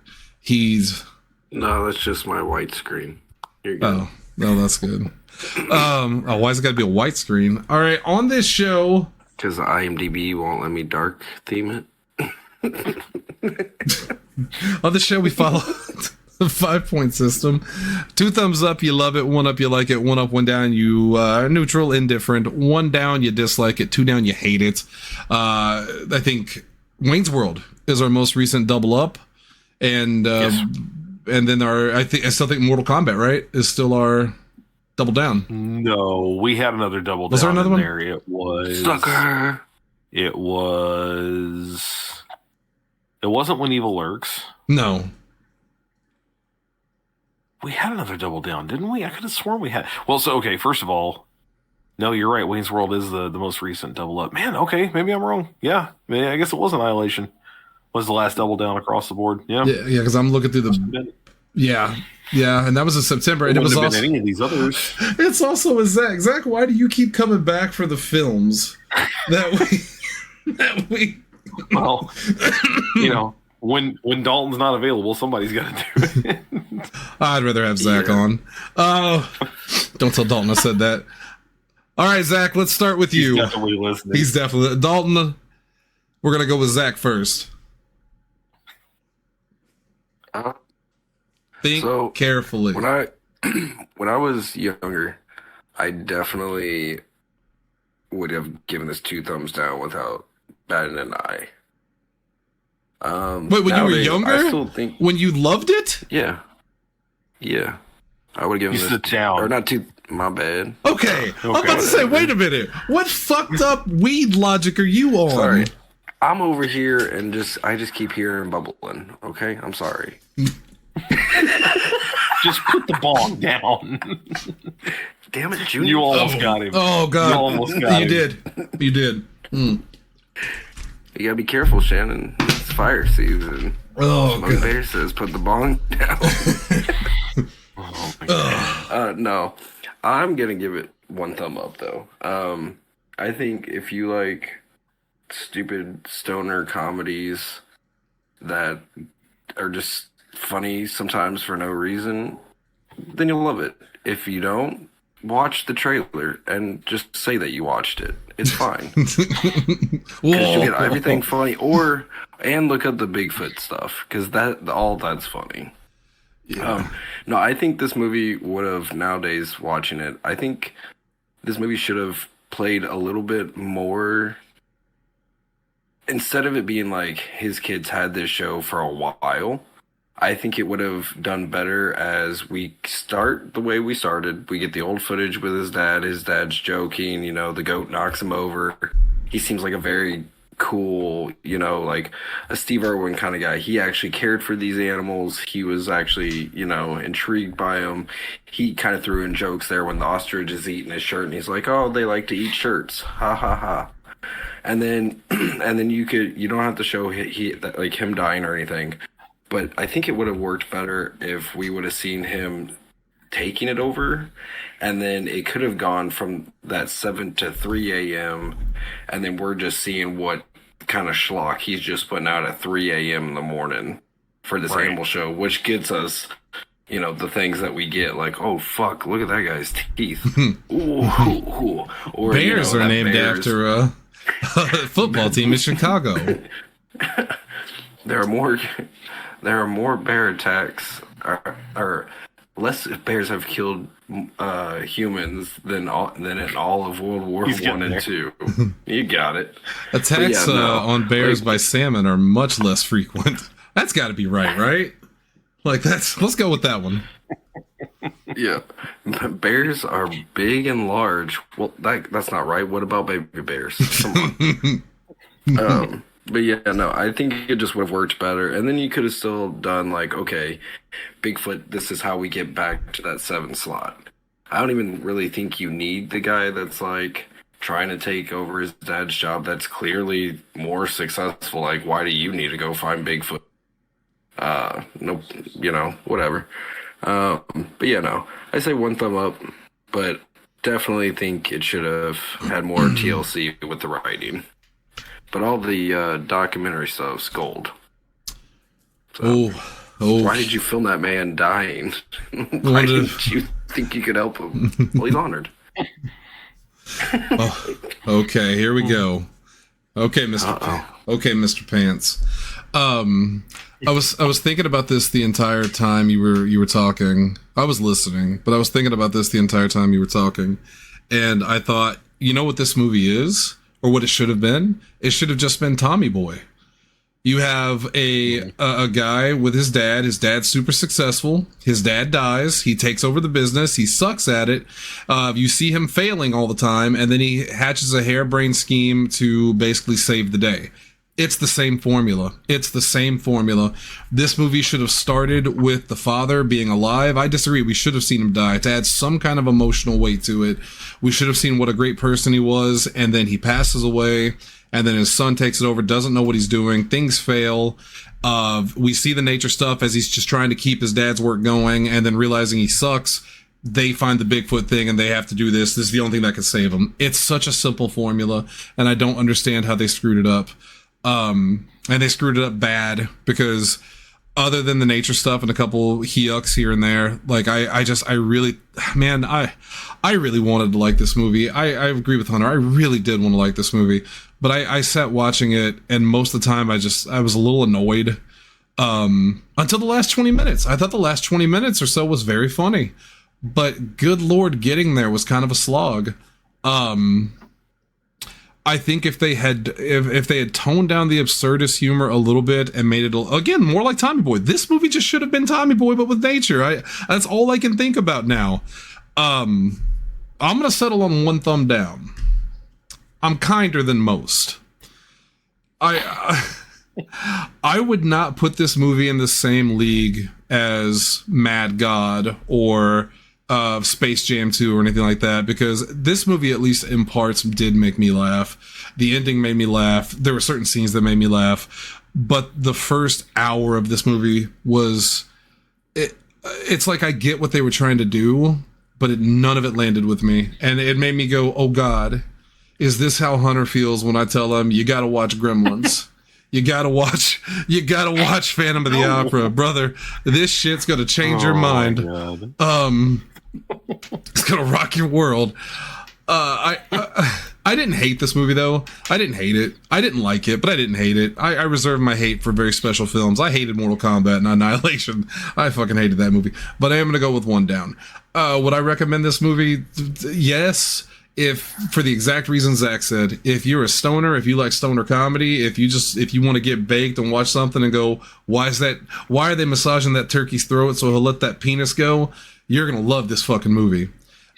No, that's just my white screen. You're good. Oh, no, that's good. Why is it got to be a white screen? All right, on this show, because IMDb won't let me dark theme it. On the show, we follow the 5-point system. 2 thumbs up, you love it. 1 up, you like it. 1 up, 1 down, you are neutral, indifferent. 1 down, you dislike it. 2 down, you hate it. I think Wayne's World is our most recent double up, and then I still think Mortal Kombat, right, is still our Double Down. No, we had another Double Down. Was there another one? There. It was Sucker. It was. It wasn't When Evil Lurks. No. We had another Double Down, didn't we? I could have sworn we had. Well, so okay. First of all, no, you're right. Wayne's World is the most recent Double Up. Man, okay, maybe I'm wrong. Yeah, I guess it was Annihilation. Was the last Double Down across the board? Yeah, yeah. Because I'm looking through the. Yeah, and that was in September, and it was also any of these others. It's also with Zach. Zach, why do you keep coming back for the films that we? Well, when Dalton's not available, somebody's got to do it. I'd rather have Zach on. Don't tell Dalton I said that. All right, Zach, let's start with you. He's definitely listening. He's definitely Dalton. We're gonna go with Zach first. Think carefully. When I was younger, I definitely would have given this 2 thumbs down without batting an eye. Wait, when you were younger? I still think when you loved it? Yeah. I would have given this sit down. Or not 2. My bad. Okay. I'm about to say, wait a minute. What fucked up weed logic are you on? Sorry. I'm over here and I just keep hearing bubbling. Okay, I'm sorry. Just put the bong down. Damn it, Junior! You almost got him. Oh God! You almost got him. You did. You gotta be careful, Shannon. It's fire season. Oh God! Bear says, "Put the bong down." No, I'm gonna give it 1 thumb up though. I think if you like stupid stoner comedies that are just funny sometimes for no reason, then you'll love it. If you don't, watch the trailer and just say that you watched it. It's fine. Because you get everything funny, and look up the Bigfoot stuff, because that's funny. Yeah. No, I think this movie would have, nowadays watching it, I think this movie should have played a little bit more. Instead of it being like his kids had this show for a while, I think it would have done better as we start the way we started. We get the old footage with his dad. His dad's joking, the goat knocks him over. He seems like a very cool, like a Steve Irwin kind of guy. He actually cared for these animals. He was actually, intrigued by them. He kind of threw in jokes there when the ostrich is eating his shirt, and he's like, "Oh, they like to eat shirts. Ha ha ha." And then you don't have to show him dying or anything. But I think it would have worked better if we would have seen him taking it over, and then it could have gone from that 7 to 3 a.m. and then we're just seeing what kind of schlock he's just putting out at 3 a.m. in the morning for this animal show, which gets us, the things that we get, like, oh fuck, look at that guy's teeth. Ooh. Or Bears are named after a football team in Chicago. There are more bear attacks, or less bears have killed humans than in all of World War I and II. You got it. Attacks on bears by salmon are much less frequent. That's got to be right? Like let's go with that one. Yeah, bears are big and large. Well, that's not right. What about baby bears? Come on. But yeah, no, I think it just would have worked better. And then you could have still done like, okay, Bigfoot, this is how we get back to that 7 slot. I don't even really think you need the guy that's like trying to take over his dad's job that's clearly more successful. Like, why do you need to go find Bigfoot? Nope, whatever. But yeah, no, I say 1 thumb up, but definitely think it should have had more TLC with the writing. But all the documentary stuff's gold. So, why did you film that man dying? Why didn't you think you could help him? Well, he's honored. Okay, here we go. Okay, Mr. Pants. I was thinking about this the entire time you were talking. I was listening, but I was thinking about this the entire time you were talking, and I thought, you know what this movie is? Or what it should have been? It should have just been Tommy Boy. You have a guy with his dad. His dad's super successful. His dad dies. He takes over the business. He sucks at it. You see him failing all the time, and then he hatches a harebrained scheme to basically save the day. It's the same formula. It's the same formula. This movie should have started with the father being alive. I disagree. We should have seen him die to add some kind of emotional weight to it. We should have seen what a great person he was, and then he passes away. And then his son takes it over, doesn't know what he's doing. Things fail. We see the nature stuff as he's just trying to keep his dad's work going, and then realizing he sucks, they find the Bigfoot thing and they have to do this. This is the only thing that can save him. It's such a simple formula, and I don't understand how they screwed it up. And they screwed it up bad, because other than the nature stuff and a couple he-ucks here and there, like I really wanted to like this movie. I agree with Hunter. I really did want to like this movie. But I sat watching it, and most of the time I was a little annoyed until the last 20 minutes. I thought the last 20 minutes or so was very funny. But good Lord, getting there was kind of a slog. I think if they had toned down the absurdist humor a little bit and made it, again, more like Tommy Boy. This movie just should have been Tommy Boy, but with nature. That's all I can think about now. I'm going to settle on one thumb down. I'm kinder than most. I would not put this movie in the same league as Mad God or Space Jam 2 or anything like that, because this movie, at least in parts, did make me laugh. The ending made me laugh. There were certain scenes that made me laugh. But the first hour of this movie was... It's like I get what they were trying to do, but none of it landed with me. And it made me go, oh God... Is this how Hunter feels when I tell him you gotta watch Gremlins? You gotta watch Phantom of the Opera, brother. This shit's gonna change your mind. It's gonna rock your world. I didn't hate this movie though. I didn't hate it. I didn't like it, but I didn't hate it. I reserve my hate for very special films. I hated Mortal Kombat and Annihilation. I fucking hated that movie. But I am gonna go with one down. Would I recommend this movie? Yes. If for the exact reason Zach said, if you're a stoner, if you like stoner comedy, if you want to get baked and watch something and go, why are they massaging that turkey's throat so he'll let that penis go? You're gonna love this fucking movie.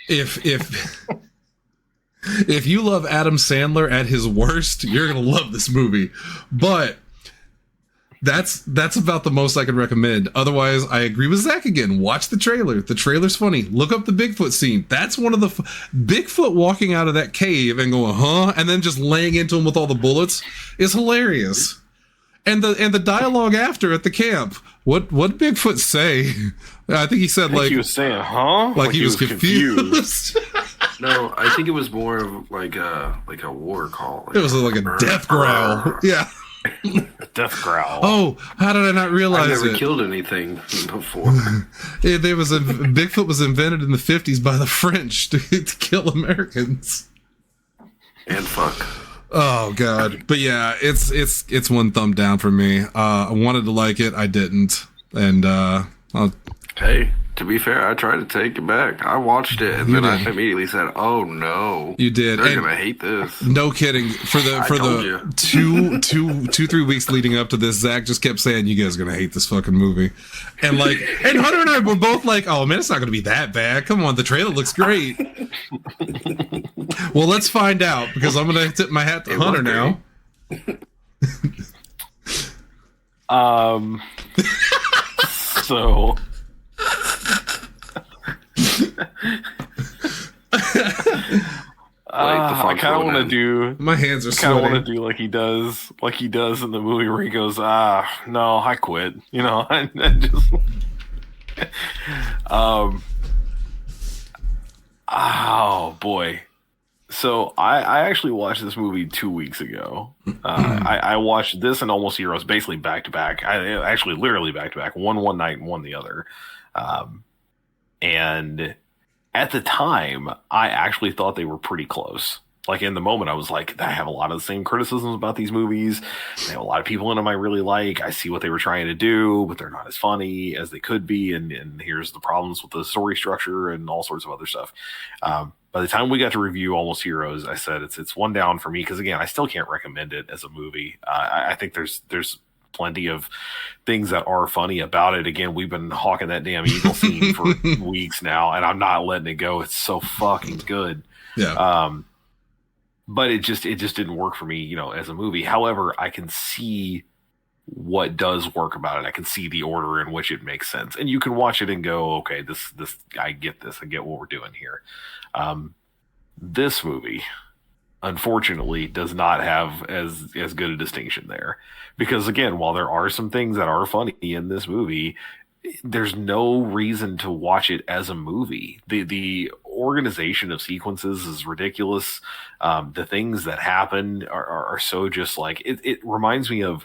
If you love Adam Sandler at his worst, you're gonna love this movie. But that's about the most I could recommend. Otherwise, I agree with Zach again. Watch the trailer. The trailer's funny. Look up the Bigfoot scene. That's one of the... Bigfoot walking out of that cave and going, huh? And then just laying into him with all the bullets is hilarious. And the dialogue after at the camp. What Bigfoot say? I think he said he was saying, huh? Like he was confused. No, I think it was more of like a war call. It was like a death growl. Yeah. Death growl. Oh, how did I not realize I never it? killed anything before. Bigfoot was invented in the 50s by the French to kill Americans. And fuck. Oh God. But yeah, it's one thumb down for me. I wanted to like it, I didn't. And hey, to be fair, I tried to take it back. I watched it and then I immediately said, "Oh no, you did. They're gonna hate this." No kidding. For the 2-3 weeks leading up to this, Zach just kept saying, "You guys are gonna hate this fucking movie," and Hunter and I were both like, "Oh man, it's not gonna be that bad. Come on, the trailer looks great." Well, let's find out, because I'm gonna tip my hat to Hunter now. So. I kind of want to do. My hands are sweating. I kind of want to do like he does in the movie where he goes, no, I quit. You know, I just. Oh boy. So I actually watched this movie 2 weeks ago. I watched this and Almost Heroes basically back to back. Actually literally back to back. One night and one the other. And at the time, I actually thought they were pretty close. Like in the moment, I was like, I have a lot of the same criticisms about these movies. They have a lot of people in them I really like. I see what they were trying to do, but they're not as funny as they could be. And here's the problems with the story structure and all sorts of other stuff. By the time we got to review Almost Heroes, I said it's one down for me because again, I still can't recommend it as a movie. I think there's plenty of things that are funny about it. Again, we've been hawking that damn eagle scene for weeks now, and I'm not letting it go. It's so fucking good. Yeah. But it just didn't work for me, you know, as a movie. However, I can see what does work about it. I can see the order in which it makes sense, and you can watch it and go, okay, this I get this. I get what we're doing here. This movie, unfortunately, does not have as good a distinction there, because again, while there are some things that are funny in this movie, there's no reason to watch it as a movie. The organization of sequences is ridiculous. The things that happen are so just like it reminds me of,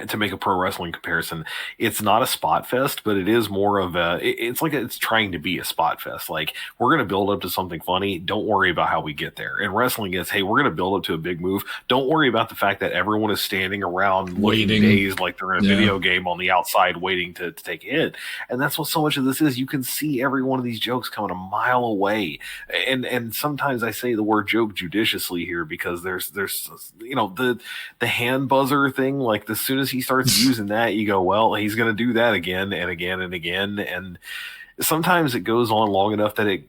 to make a pro wrestling comparison, it's not a spot fest, but it is more of it's trying to be a spot fest. Like, we're going to build up to something funny. Don't worry about how we get there. And wrestling is, hey, we're going to build up to a big move. Don't worry about the fact that everyone is standing around waiting, dazed like they're in a video game on the outside waiting to take a hit. And that's what so much of this is. You can see every one of these jokes coming a mile away. And sometimes I say the word joke judiciously here, because there's you know, the hand buzzer thing, like the soon as he starts using that, you go, well, he's going to do that again and again and again. And sometimes it goes on long enough that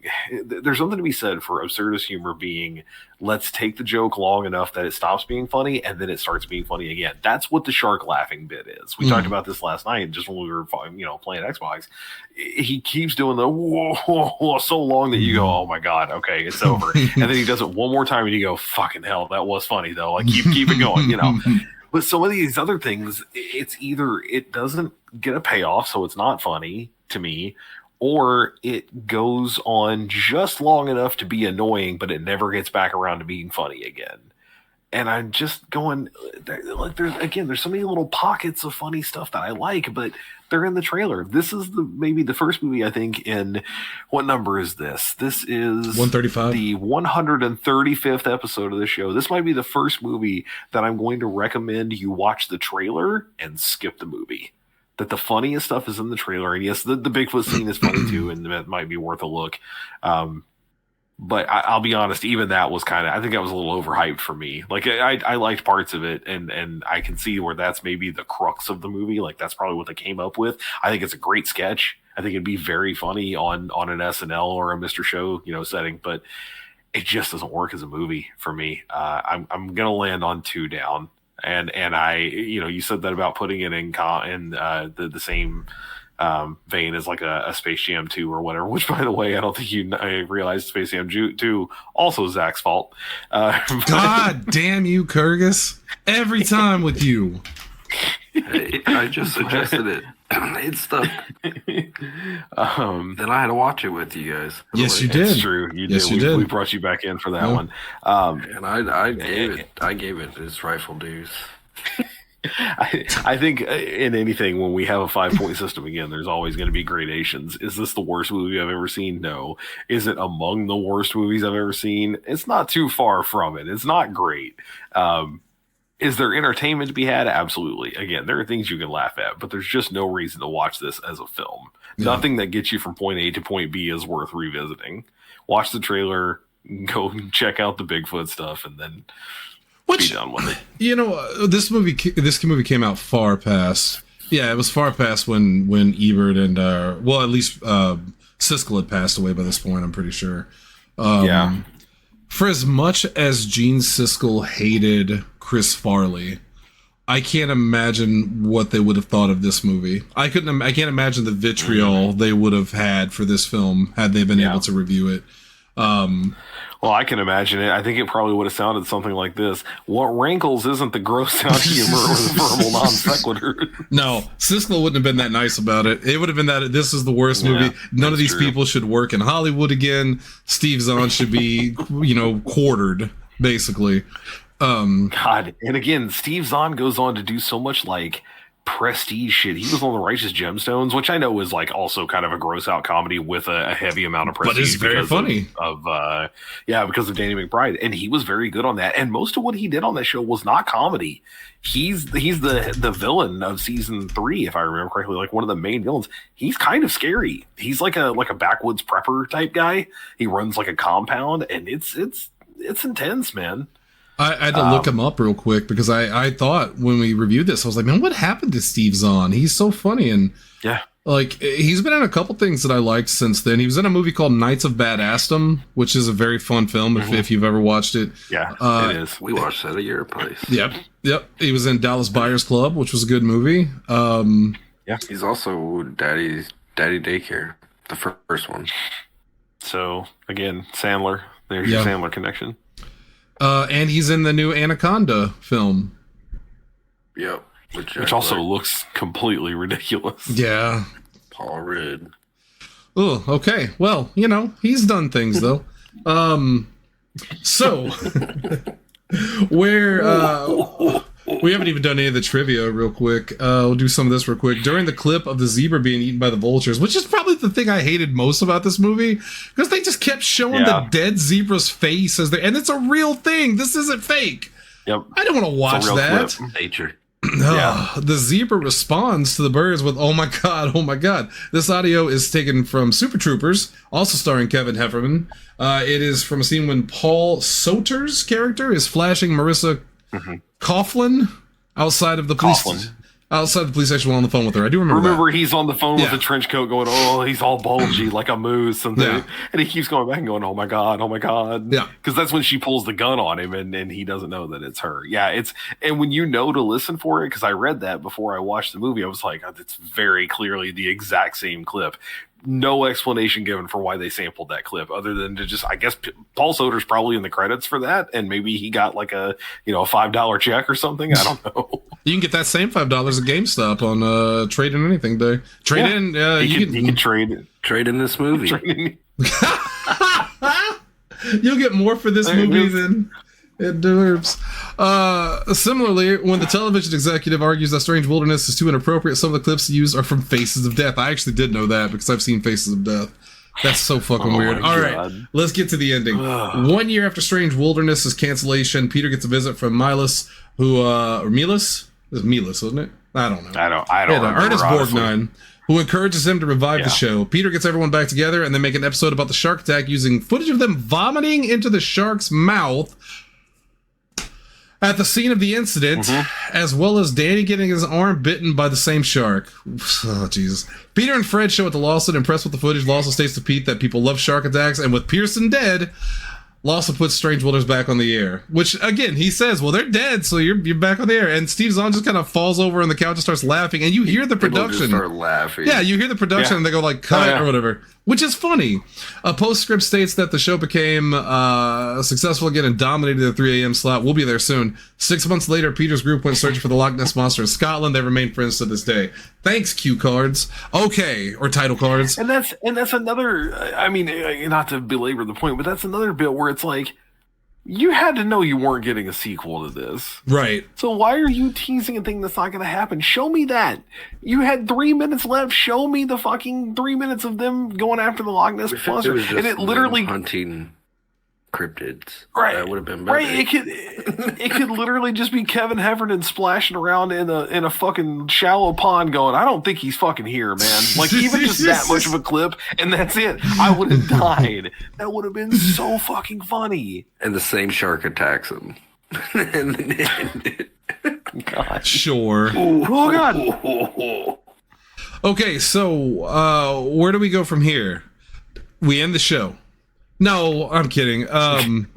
there's something to be said for absurdist humor being, let's take the joke long enough that it stops being funny and then it starts being funny again. That's what the shark laughing bit is. We talked about this last night, just when we were, you know, playing Xbox. He keeps doing the whoa, whoa, whoa so long that you go, oh my God, okay, it's over. And then he does it one more time and you go, fucking hell, that was funny though. Like, keep it going, you know. But some of these other things, it's either it doesn't get a payoff, so it's not funny to me, or it goes on just long enough to be annoying, but it never gets back around to being funny again. And I'm just going, like, there's so many little pockets of funny stuff that I like, but they're in the trailer. This is maybe the first movie, I think, in, what number is this? This is 135. The 135th episode of the show. This might be the first movie that I'm going to recommend you watch the trailer and skip the movie. That the funniest stuff is in the trailer. And yes, the Bigfoot scene is funny too, and that might be worth a look. But I'll be honest, even that was I think that was a little overhyped for me. Like, I liked parts of it, and I can see where that's maybe the crux of the movie. Like, that's probably what they came up with. I think it's a great sketch. I think it'd be very funny on an SNL or a Mr. Show, you know, setting, but it just doesn't work as a movie for me. I'm gonna land on 2 down, and I, you know, you said that about putting it in the same vein as like a Space Jam 2 or whatever, which, by the way, I don't think I realized Space Jam 2 also Zach's fault. God damn you, Kurgus. Every time with you. I just suggested it. It stuck. Then I had to watch it with you guys. Yes, you did. It's true. You did. We brought you back in for that one. And I gave it its rightful dues. I think in anything, when we have a 5-point system again, there's always going to be gradations. Is this the worst movie I've ever seen? No. Is it among the worst movies I've ever seen? It's not too far from it. It's not great. Is there entertainment to be had? Absolutely. Again, there are things you can laugh at, but there's just no reason to watch this as a film. Yeah. Nothing that gets you from point A to point B is worth revisiting. Watch the trailer, go check out the Bigfoot stuff, and then be done with it. You know, this movie came out far past. Yeah, it was far past when Ebert and at least Siskel had passed away by this point, I'm pretty sure. Yeah. For as much as Gene Siskel hated Chris Farley, I can't imagine what they would have thought of this movie. I can't imagine the vitriol they would have had for this film had they been able to review it. Well, I can imagine it. I think it probably would have sounded something like this. What rankles isn't the gross sound humor or the verbal non sequitur. No, Siskel wouldn't have been that nice about it. It would have been that this is the worst movie. None of these people should work in Hollywood again. Steve Zahn should be, quartered, basically. God. And again, Steve Zahn goes on to do so much like prestige shit. He was on the Righteous Gemstones, which I know is like also kind of a gross out comedy with a heavy amount of prestige. But it's very funny. Because of Danny McBride. And he was very good on that. And most of what he did on that show was not comedy. He's the villain of season 3, if I remember correctly, like one of the main villains. He's kind of scary. He's like a backwoods prepper type guy. He runs like a compound, and it's intense, man. I had to look him up real quick because I thought when we reviewed this, I was like, man, what happened to Steve Zahn? He's so funny. And yeah, like he's been in a couple things that I liked since then. He was in a movie called Knights of Badassdom, which is a very fun film if you've ever watched it. Yeah, it is. We watched that at your place. Yep. He was in Dallas Buyers Club, which was a good movie. Yeah, he's also Daddy Daycare, the first one. So again, Sandler. There's your Sandler connection. And he's in the new Anaconda film. Yep. Which also looks completely ridiculous. Yeah. Paul Rudd. Oh, okay. Well, he's done things though. So where we haven't even done any of the trivia real quick. We'll do some of this real quick. During the clip of the zebra being eaten by the vultures, which is probably the thing I hated most about this movie, because they just kept showing the dead zebra's face and it's a real thing. This isn't fake. Yep. I don't want to watch that. Clip. Nature. The zebra responds to the birds with, oh my God. This audio is taken from Super Troopers, also starring Kevin Heffernan. It is from a scene when Paul Soter's character is flashing Marissa Coughlin outside of the police station while on the phone with her. I do remember that. He's on the phone with the trench coat going, oh, he's all bulgy like a moose. And he keeps going back and going, oh my God. Yeah. Because that's when she pulls the gun on him and he doesn't know that it's her. Yeah, and when you know to listen for it, because I read that before I watched the movie, I was like, oh, it's very clearly the exact same clip. No explanation given for why they sampled that clip other than to just, I guess Paul Soter's probably in the credits for that. And maybe he got like a $5 check or something. I don't know. You can get that same $5 at GameStop on Trade In Anything Day. You can trade in this movie. You'll get more for this movie than it deserves. Similarly, when the television executive argues that Strange Wilderness is too inappropriate, some of the clips used are from Faces of Death. I actually did know that because I've seen Faces of Death. That's so fucking weird. All right, let's get to the ending. 1 year after Strange Wilderness's cancellation, Peter gets a visit from Milos, or Milos? It was Milos, wasn't it? I don't know. I don't know. Ernest Borgnine, who encourages him to revive the show. Peter gets everyone back together and then make an episode about the shark attack using footage of them vomiting into the shark's mouth at the scene of the incident, as well as Danny getting his arm bitten by the same shark. Oh, Jesus. Peter and Fred show at the Lawson, impressed with the footage. Lawson states to Pete that people love shark attacks, and with Pearson dead, Lawson puts Strange Wilderness back on the air. Which, again, he says, well, they're dead, so you're back on the air. And Steve Zahn just kind of falls over on the couch and starts laughing, and you hear the production. People just start laughing. Yeah, you hear the production, and they go like, cut, or whatever. Which is funny. A postscript states that the show became successful again and dominated the 3 a.m. slot. We'll be there soon. 6 months later, Peter's group went searching for the Loch Ness Monster in Scotland. They remain friends to this day. Thanks, cue cards. Okay, or title cards. And that's another, I mean, not to belabor the point, but that's another bit where it's like, you had to know you weren't getting a sequel to this. Right. So why are you teasing a thing that's not going to happen? Show me that. You had 3 minutes left. Show me the fucking 3 minutes of them going after the Loch Ness Monster. And it literally hunting cryptids. Right. That would have been better. Right. It could literally just be Kevin Heffernan splashing around in a fucking shallow pond going, I don't think he's fucking here, man. Like, even just that much of a clip, and that's it. I would have died. That would have been so fucking funny. And the same shark attacks him. And then God. Sure. Oh, God. Okay, so where do we go from here? We end the show. No, I'm kidding. Clearly,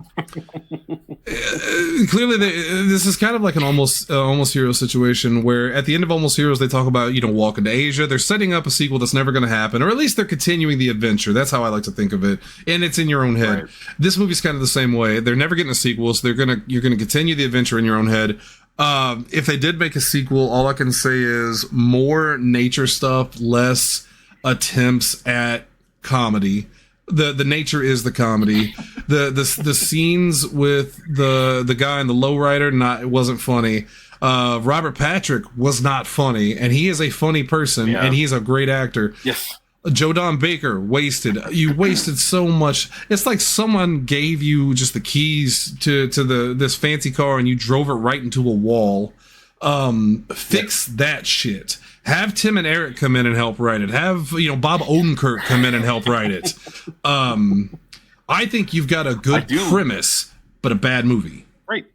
this is kind of like an almost Heroes situation where at the end of Almost Heroes, they talk about, Walk into Asia. They're setting up a sequel that's never going to happen, or at least they're continuing the adventure. That's how I like to think of it. And it's in your own head. Right. This movie's kind of the same way. They're never getting a sequel, so you're going to continue the adventure in your own head. If they did make a sequel, all I can say is more nature stuff, less attempts at comedy. The nature is the comedy. The scenes with the guy in the lowrider, it wasn't funny. Robert Patrick was not funny, and he is a funny person, and he's a great actor. Yes. Joe Don Baker, wasted. You wasted so much. It's like someone gave you just the keys to this fancy car, and you drove it right into a wall. Fix that shit. Have Tim and Eric come in and help write it. Have, Bob Odenkirk come in and help write it. I think you've got a good premise, but a bad movie. Right.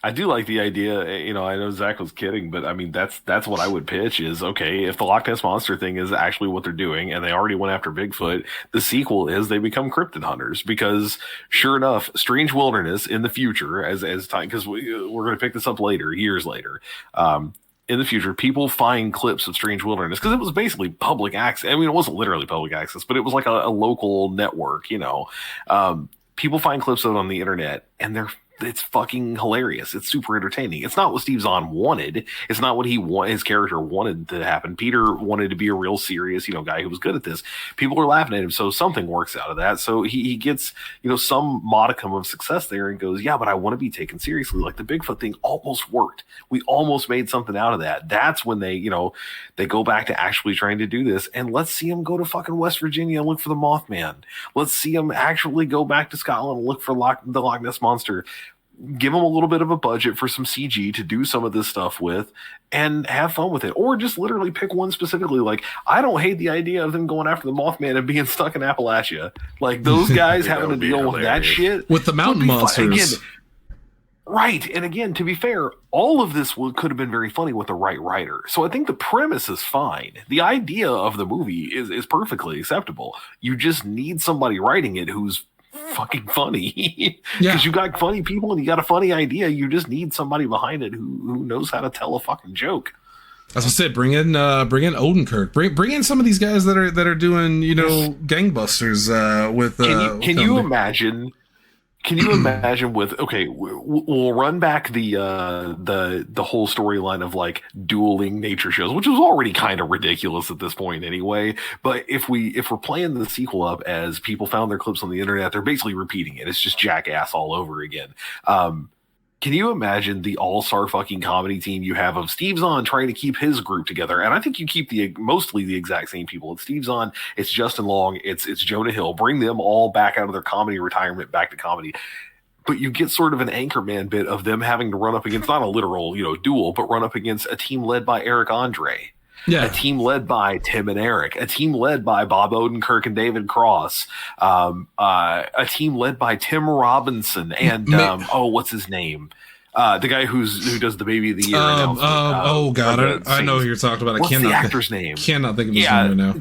I do like the idea. You know, I know Zach was kidding, but I mean, that's what I would pitch is, okay, if the Loch Ness Monster thing is actually what they're doing and they already went after Bigfoot, the sequel is they become cryptid hunters, because sure enough, Strange Wilderness in the future, as time, because we're going to pick this up later, years later, in the future, people find clips of Strange Wilderness because it was basically public access. I mean, it wasn't literally public access, but it was like a local network, you know. People find clips of it on the internet, and it's fucking hilarious. It's super entertaining. It's not what Steve Zahn wanted. It's not what his character wanted to happen. Peter wanted to be a real serious, you know, guy who was good at this. People are laughing at him, so something works out of that. So he gets, you know, some modicum of success there and goes, yeah, but I want to be taken seriously. Like the Bigfoot thing almost worked. We almost made something out of that. That's when they, you know, they go back to actually trying to do this. And let's see him go to fucking West Virginia and look for the Mothman. Let's see him actually go back to Scotland and look for the Loch Ness Monster. Give them a little bit of a budget for some CG to do some of this stuff with and have fun with it. Or just literally pick one specifically. Like, I don't hate the idea of them going after the Mothman and being stuck in Appalachia. Like, those guys having to deal with that shit. With the mountain monsters. Again, right. And again, to be fair, all of this could have been very funny with the right writer. So I think the premise is fine. The idea of the movie is perfectly acceptable. You just need somebody writing it who's fucking funny. Because you got funny people and you got a funny idea. You just need somebody behind it who knows how to tell a fucking joke. As I said, bring in Odenkirk. Bring in some of these guys that are doing, you know, gangbusters with. Can you imagine? Can you imagine with, okay, we'll run back the whole storyline of like dueling nature shows, which was already kind of ridiculous at this point anyway. But if we're playing the sequel up as people found their clips on the internet, they're basically repeating it. It's just jackass all over again. Can you imagine the all-star fucking comedy team you have of Steve Zahn trying to keep his group together? And I think you keep mostly the exact same people. It's Steve Zahn, it's Justin Long, it's Jonah Hill. Bring them all back out of their comedy retirement back to comedy. But you get sort of an Anchorman bit of them having to run up against, not a literal, you know, duel, but run up against a team led by Eric Andre. Yeah. A team led by Tim and Eric, a team led by Bob Odenkirk and David Cross, a team led by Tim Robinson and what's his name? The guy who does the Baby of the Year announcement. Oh God, I know who you're talking about. What's the actor's name? Cannot think of his name right now.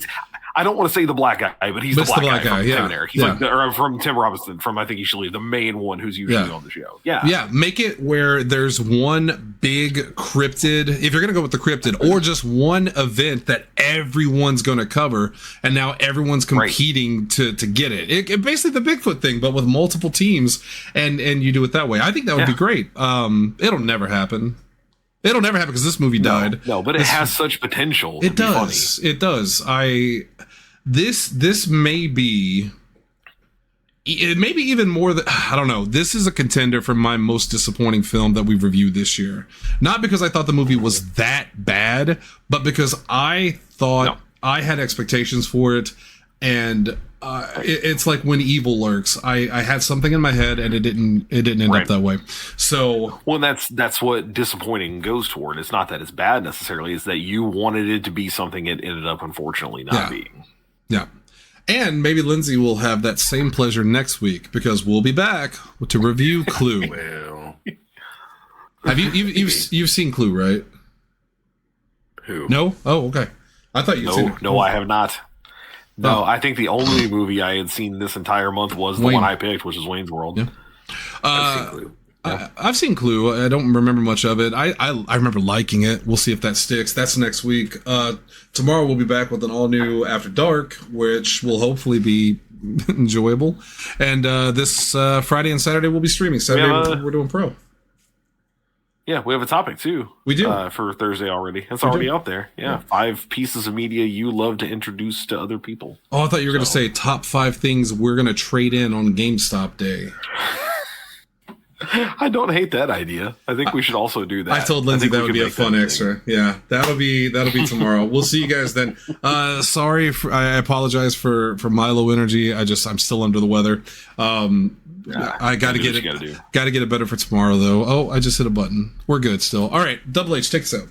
I don't want to say the black guy, but he's the black guy from Tim and Eric. He's like from Tim Robinson from I think he should leave, the main one who's usually on the show. Yeah. Make it where there's one big cryptid, if you're gonna go with the cryptid, or just one event that everyone's gonna cover, and now everyone's competing to get it. It basically the Bigfoot thing, but with multiple teams, and you do it that way. I think that would be great. It'll never happen. It'll never happen because this movie died. No, but it has such potential. It does. It does. This may be. It may be even more than, I don't know. This is a contender for my most disappointing film that we've reviewed this year. Not because I thought the movie was that bad, but because I thought I had expectations for it, and it's like when evil lurks. I had something in my head, and it didn't end up that way. So, well, that's what disappointing goes toward. It's not that it's bad necessarily; it's that you wanted it to be something it ended up unfortunately not being. Yeah. And maybe Lindsay will have that same pleasure next week because we'll be back to review Clue. Well, have you've seen Clue, right? Who? No? Oh, okay. I thought you'd seen it. No, I have not. No, I think the only movie I had seen this entire month was the one I picked, which is Wayne's World. Yeah. I've seen Clue. I've seen Clue. I don't remember much of it. I remember liking it. We'll see if that sticks. That's next week. Tomorrow we'll be back with an all new After Dark, which will hopefully be enjoyable. And this Friday and Saturday we'll be streaming. Saturday we're doing Pro. Yeah, we have a topic too. We do for Thursday already. It's already out there. Yeah, 5 pieces of media you love to introduce to other people. Oh, I thought you were going to say top 5 things we're going to trade in on GameStop Day. I don't hate that idea. I think we should also do that. I told Lindsay that would be a fun extra. Yeah, that'll be tomorrow. We'll see you guys then. Sorry, I apologize for Milo energy. I'm still under the weather. I got to get it better for tomorrow though. Oh, I just hit a button. We're good still. All right, Double H, take us out.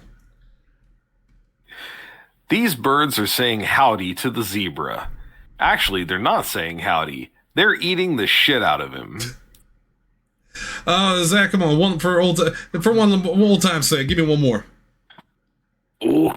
These birds are saying howdy to the zebra. Actually, they're not saying howdy. They're eating the shit out of him. Zach, come on, one time's sake. Give me one more. Oh,